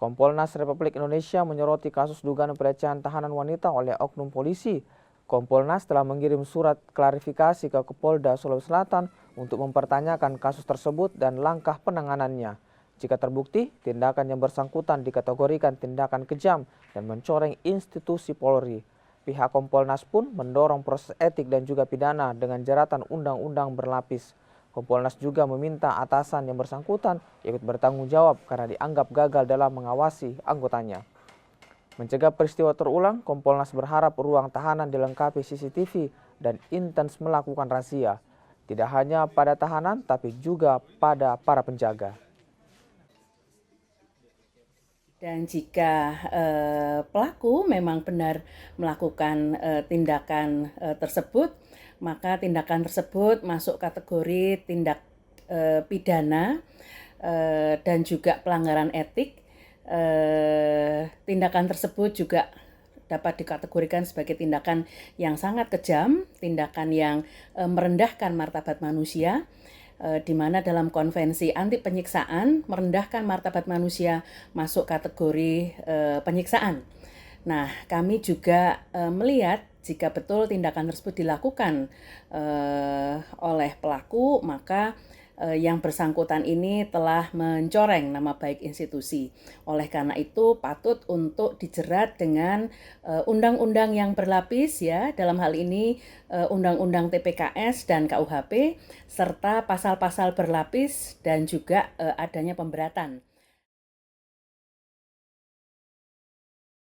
Kompolnas Republik Indonesia menyoroti kasus dugaan pelecehan tahanan wanita oleh oknum polisi. Kompolnas telah mengirim surat klarifikasi ke Kapolda Sulawesi Selatan untuk mempertanyakan kasus tersebut dan langkah penanganannya. Jika terbukti, tindakan yang bersangkutan dikategorikan tindakan kejam dan mencoreng institusi Polri. Pihak Kompolnas pun mendorong proses etik dan juga pidana dengan jeratan undang-undang berlapis. Kompolnas juga meminta atasan yang bersangkutan ikut bertanggung jawab karena dianggap gagal dalam mengawasi anggotanya. Mencegah peristiwa terulang, Kompolnas berharap ruang tahanan dilengkapi CCTV dan intens melakukan razia. Tidak hanya pada tahanan, tapi juga pada para penjaga. Dan jika pelaku memang benar melakukan tindakan tersebut, maka tindakan tersebut masuk kategori tindak pidana dan juga pelanggaran etik. Tindakan tersebut juga dapat dikategorikan sebagai tindakan yang sangat kejam, tindakan yang merendahkan martabat manusia, di mana dalam konvensi anti penyiksaan merendahkan martabat manusia masuk kategori penyiksaan. Nah, kami juga melihat jika betul tindakan tersebut dilakukan oleh pelaku, maka yang bersangkutan ini telah mencoreng nama baik institusi. Oleh karena itu patut untuk dijerat dengan undang-undang yang berlapis ya, dalam hal ini undang-undang TPKS dan KUHP serta pasal-pasal berlapis dan juga adanya pemberatan.